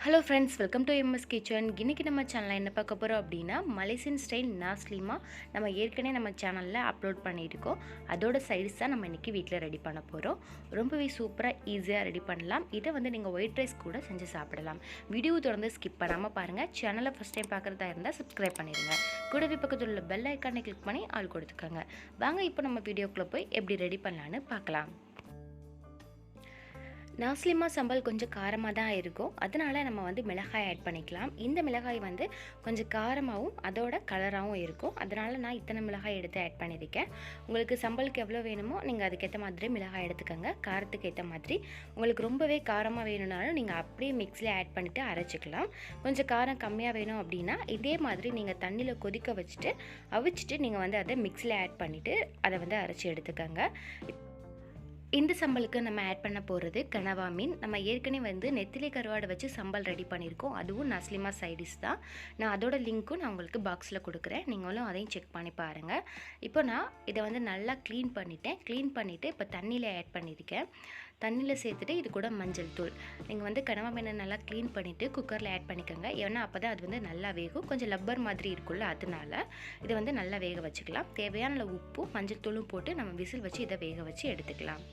Hello friends, welcome to MS Kitchen. இன்னைக்கு நம்ம சேனல்ல என்ன பார்க்க போறோம் அப்படினா மலேசியன் ஸ்டைல் நாஸ்லிமா நம்ம ஏற்கனவே நம்ம சேனல்ல அப்லோட் பண்ணியிருக்கோம். அதோட சைடிஸ் தான் நம்ம இன்னைக்கு வீட்ல ரெடி பண்ண போறோம். ரொம்பவே சூப்பரா ஈஸியா ரெடி பண்ணலாம். இத வந்து நீங்க ஒயிட் ரைஸ் கூட செஞ்சு சாப்பிடலாம். வீடியோ தொடர்ந்து ஸ்கிப் பண்ணாம பாருங்க. சேனலை ஃபர்ஸ்ட் டைம் பார்க்கறதா இருந்தா Subscribe பண்ணிடுங்க. கூடவே பக்கத்துல உள்ள பெல் ஐகானை கிளிக் பண்ணி ஆல் கொடுத்துக்கங்க. வாங்க இப்போ நம்ம வீடியோக்குள்ள போய் எப்படி ரெடி பண்ணலாம்னு பார்க்கலாம். நாஸ்லிமா சம்பல் கொஞ்சம் காரமாக தான் இருக்கும். அதனால நம்ம வந்து மிளகாய் ஆட் பண்ணிக்கலாம். இந்த மிளகாய் வந்து கொஞ்சம் காரமாகவும் அதோட கலராகவும் இருக்கும். அதனால் நான் இத்தனை மிளகாய் எடுத்து ஆட் பண்ணியிருக்கேன். உங்களுக்கு சம்பலுக்கு எவ்வளோ வேணுமோ நீங்கள் அதுக்கேற்ற மாதிரி மிளகாய் எடுத்துக்கோங்க. காரத்துக்கு ஏற்ற மாதிரி உங்களுக்கு ரொம்பவே காரமாக வேணும்னாலும் நீங்கள் அப்படியே மிக்ஸில் ஆட் பண்ணிவிட்டு அரைச்சிக்கலாம். கொஞ்சம் காரம் கம்மியாக வேணும் அப்படின்னா இதே மாதிரி நீங்கள் தண்ணியில் கொதிக்க வச்சுட்டு அவிச்சிட்டு நீங்கள் வந்து அதை மிக்ஸில் ஆட் பண்ணிவிட்டு அதை வந்து அரைச்சி எடுத்துக்கோங்க. இந்த சம்பலுக்கு நம்ம ஆட் பண்ண போகிறது கனவா மீன். நம்ம ஏற்கனவே வந்து நெத்திலி கருவாடு வச்சு சம்பல் ரெடி பண்ணியிருக்கோம். அதுவும் நஸ்லிமா சைடிஸ் தான். நான் அதோட லிங்க்கும் நான் உங்களுக்கு பாக்ஸில் கொடுக்குறேன். நீங்களும் அதையும் செக் பண்ணி பாருங்கள். இப்போ நான் இதை வந்து நல்லா க்ளீன் பண்ணிவிட்டு இப்போ தண்ணியில் ஆட் பண்ணியிருக்கேன். தண்ணியில் சேர்த்துட்டு இது கூட மஞ்சள் தூள். நீங்கள் வந்து கனவா மீனை நல்லா க்ளீன் பண்ணிவிட்டு குக்கரில் ஆட் பண்ணிக்கோங்க. ஏன்னா அப்போ தான் அது வந்து நல்லா வேகும். கொஞ்சம் லப்பர் மாதிரி இருக்குல்ல, அதனால இதை வந்து நல்லா வேக வச்சுக்கலாம். தேவையான உப்பும் மஞ்சள் தூளும் போட்டு நம்ம விசில் வச்சு இதை வேக வச்சு எடுத்துக்கலாம்.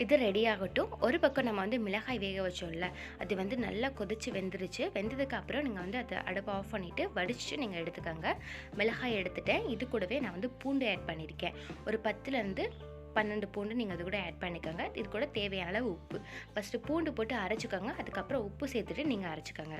இது ரெடி ஆகட்டும். ஒரு பக்கம் நம்ம வந்து மிளகாய் வேக வச்சோம்ல, அது வந்து நல்லா கொதிச்சு வெந்துருச்சு. வெந்ததுக்கு அப்புறம் நீங்கள் வந்து அதை அடுப்பை ஆஃப் பண்ணிவிட்டு வடிச்சுட்டு நீங்கள் எடுத்துக்கோங்க. மிளகாய் எடுத்துட்டேன். இது கூடவே நான் வந்து பூண்டு ஆட் பண்ணியிருக்கேன். ஒரு 10லேருந்து 12 பூண்டு நீங்கள் அது கூட ஆட் பண்ணிக்கோங்க. இது கூட தேவையான அளவு உப்பு. ஃபஸ்ட்டு பூண்டு போட்டு அரைச்சிக்கோங்க. அதுக்கப்புறம் உப்பு சேர்த்துட்டு நீங்கள் அரைச்சிக்கோங்க.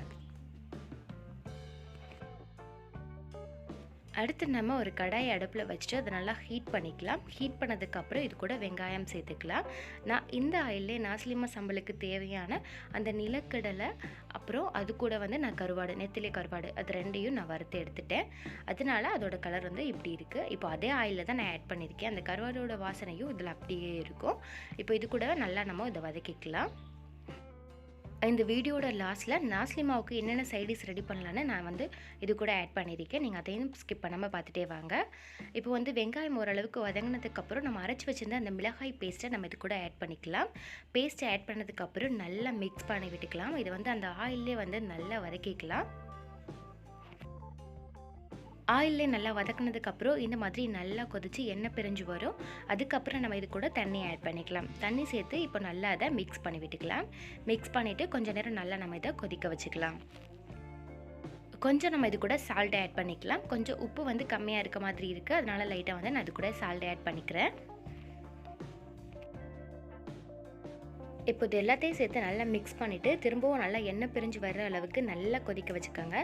அடுத்து நம்ம ஒரு கடாயை அடுப்பில் வச்சுட்டு அதை நல்லா ஹீட் பண்ணிக்கலாம். ஹீட் பண்ணதுக்கப்புறம் இது கூட வெங்காயம் சேர்த்துக்கலாம். நான் இந்த ஆயிலே நாஸ்லிமா சம்பலுக்கு தேவையான அந்த நிலக்கடலை, அப்புறம் அது கூட வந்து நான் கருவாடு, நெத்திலி கருவாடு, அது ரெண்டையும் நான் வறுத்து எடுத்துட்டேன். அதனால அதோட கலர் வந்து இப்படி இருக்குது. இப்போ அதே ஆயிலில் தான் நான் ஆட் பண்ணியிருக்கேன். அந்த கருவாடோட வாசனையும் இதில் அப்படியே இருக்கும். இப்போ இது கூட நல்லா நம்ம இதை வதக்கிக்கலாம். இந்த வீடியோட லாஸ்ட்டில் நாஸ்லிமாவுக்கு என்னென்ன சைடிஸ் ரெடி பண்ணலான்னு நான் வந்து இது கூட ஆட் பண்ணியிருக்கேன். நீங்கள் அதையும் ஸ்கிப் பண்ணாமல் பார்த்துட்டே வாங்க. இப்போ வந்து வெங்காயம் ஓரளவுக்கு வதங்கினதுக்கப்புறம் நம்ம அரைச்சி வச்சுருந்த அந்த மிளகாய் பேஸ்ட்டை நம்ம இது கூட ஆட் பண்ணிக்கலாம். பேஸ்ட்டை ஆட் பண்ணதுக்கப்புறம் நல்லா மிக்ஸ் பண்ணி விட்டுக்கலாம். இது வந்து அந்த ஆயிலே வந்து நல்லா வதக்கிக்கலாம். ஆயிலே நல்லா வதக்கினதுக்கப்புறம் இந்த மாதிரி நல்லா கொதித்து எண்ணெய் பிரிஞ்சு வரும். அதுக்கப்புறம் நம்ம இது கூட தண்ணி ஆட் பண்ணிக்கலாம். தண்ணி சேர்த்து இப்போ நல்லா அதை மிக்ஸ் பண்ணி விட்டுக்கலாம். மிக்ஸ் பண்ணிவிட்டு கொஞ்சம் நேரம் நல்லா நம்ம இதை கொதிக்க வச்சுக்கலாம். கொஞ்சம் நம்ம இது கூட சால்ட் ஆட் பண்ணிக்கலாம். கொஞ்சம் உப்பு வந்து கம்மியாக இருக்க மாதிரி இருக்குது. அதனால் லைட்டாக வந்து நான் இது கூட சால்ட் ஆட் பண்ணிக்கிறேன். இப்போ இது எல்லாத்தையும் சேர்த்து நல்லா மிக்ஸ் பண்ணிவிட்டு திரும்பவும் நல்லா எண்ணெய் பிரிஞ்சு வர்ற அளவுக்கு நல்லா கொதிக்க வச்சுக்கோங்க.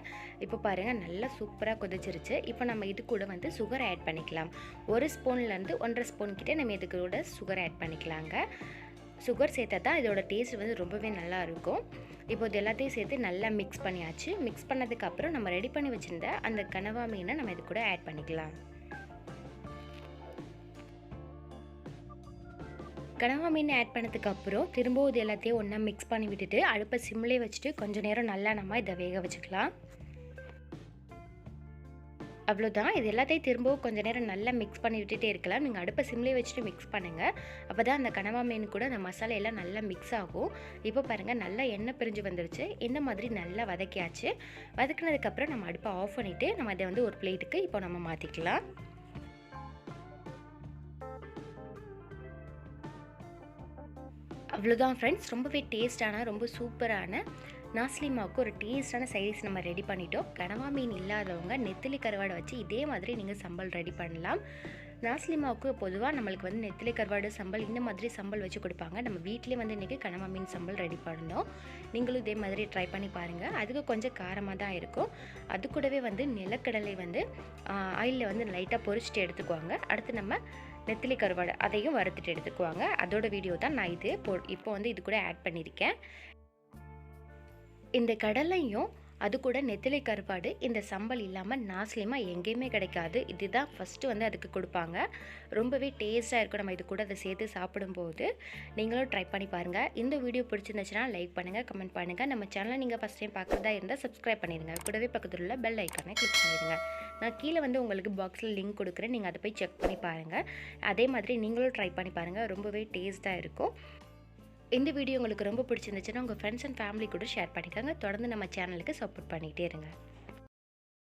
இப்போ பாருங்கள் நல்லா சூப்பராக கொதிச்சிருச்சு. இப்போ நம்ம இது கூட வந்து சுகர் ஆட் பண்ணிக்கலாம். 1 ஸ்பூன்லேருந்து 1.5 ஸ்பூன் கிட்டே நம்ம இது கூட சுகர் ஆட் பண்ணிக்கலாங்க. சுகர் சேர்த்தா தான் இதோட டேஸ்ட் வந்து ரொம்பவே நல்லா இருக்கும். இப்போ இது எல்லாத்தையும் சேர்த்து நல்லா மிக்ஸ் பண்ணியாச்சு. மிக்ஸ் பண்ணதுக்கப்புறம் நம்ம ரெடி பண்ணி வச்சுருந்த அந்த கனவா மீனை நம்ம இது கூட ஆட் பண்ணிக்கலாம். கனவா மீன் ஆட் பண்ணதுக்கப்புறம் திரும்பவும் இது எல்லாத்தையும் ஒன்றா மிக்ஸ் பண்ணி விட்டுட்டு அடுப்பை சிம்லேயே வச்சுட்டு கொஞ்சம் நேரம் நல்லா நம்ம இதை வேக வச்சுக்கலாம். அவ்வளோதான். இது எல்லாத்தையும் திரும்பவும் கொஞ்சம் நேரம் நல்லா மிக்ஸ் பண்ணி விட்டுட்டே இருக்கலாம். நீங்கள் அடுப்பை சிம்லேயே வச்சுட்டு மிக்ஸ் பண்ணுங்கள். அப்போ தான் அந்த கனவா மீன் கூட அந்த மசாலா எல்லாம் நல்லா மிக்ஸ் ஆகும். இப்போ பாருங்கள் நல்லா எண்ணெய் பிரிஞ்சு வந்துருச்சு. இந்த மாதிரி நல்லா வதக்கியாச்சு. வதக்கினதுக்கப்புறம் நம்ம அடுப்பை ஆஃப் பண்ணிவிட்டு நம்ம அதை வந்து ஒரு பிளேட்டுக்கு இப்போ நம்ம மாற்றிக்கலாம். அவ்வளோதான் ஃப்ரெண்ட்ஸ். ரொம்பவே டேஸ்டான ரொம்ப சூப்பரான நாஸ்லிமாவுக்கு ஒரு டேஸ்டான சைடிஸ் நம்ம ரெடி பண்ணிட்டோம். கனவா மீன் இல்லாதவங்க நெத்திலி கருவாடை வச்சு இதே மாதிரி நீங்கள் சம்பல் ரெடி பண்ணலாம். நாஸ்லிமாவுக்கு பொதுவாக நம்மளுக்கு வந்து நெத்திலி கருவாடு சம்பல் இந்த மாதிரி சம்பல் வச்சு கொடுப்பாங்க. நம்ம வீட்டிலே வந்து இன்றைக்கி கனவா மீன் சம்பல் ரெடி பண்ணோம். நீங்களும் இதே மாதிரி ட்ரை பண்ணி பாருங்கள். அதுக்கு கொஞ்சம் காரமாக தான் இருக்கும். அது கூடவே வந்து நிலக்கடலை வந்து ஆயிலில் வந்து லைட்டாக பொரிச்சிட்டு எடுத்துக்குவாங்க. அடுத்து நம்ம நெத்திலி கருவாடு அதையும் வறுத்துட்டு எடுத்துக்குவாங்க. அதோட வீடியோ தான் நான் இப்போ வந்து இது கூட ஆட் பண்ணியிருக்கேன். இந்த கடலையும் அது கூட நெத்திலி கருவாடு இந்த சம்பல் இல்லாமல் நாஸ்லிமா எங்கேயுமே கிடைக்காது. இதுதான் ஃபஸ்ட்டு வந்து அதுக்கு கொடுப்பாங்க. ரொம்பவே டேஸ்ட்டாக இருக்கும். நம்ம இது கூட அதை சேர்த்து சாப்பிடும்போது நீங்களும் ட்ரை பண்ணி பாருங்கள். இந்த வீடியோ பிடிச்சிருந்துச்சுன்னா லைக் பண்ணுங்கள், கமெண்ட் பண்ணுங்கள். நம்ம சேனலை நீங்கள் ஃபஸ்ட் டைம் பார்க்குறதா இருந்தால் Subscribe பண்ணிடுங்க. கூடவே பக்கத்தில் உள்ள பெல் ஐக்கானை கிளிக் பண்ணிடுங்க. நான் கீழே வந்து உங்களுக்கு பாக்ஸில் லிங்க் கொடுக்குறேன். நீங்கள் அதை போய் செக் பண்ணி பாருங்கள். அதே மாதிரி நீங்களும் ட்ரை பண்ணி பாருங்கள். ரொம்பவே டேஸ்ட்டாக இருக்கும். இந்த வீடியோ உங்களுக்கு ரொம்ப பிடிச்சிருந்துச்சுன்னா உங்கள் ஃப்ரெண்ட்ஸ் அண்ட் ஃபேமிலி கூட ஷேர் பண்ணிக்கோங்க. தொடர்ந்து நம்ம சேனலுக்கு சப்போர்ட் பண்ணிகிட்டே இருங்க.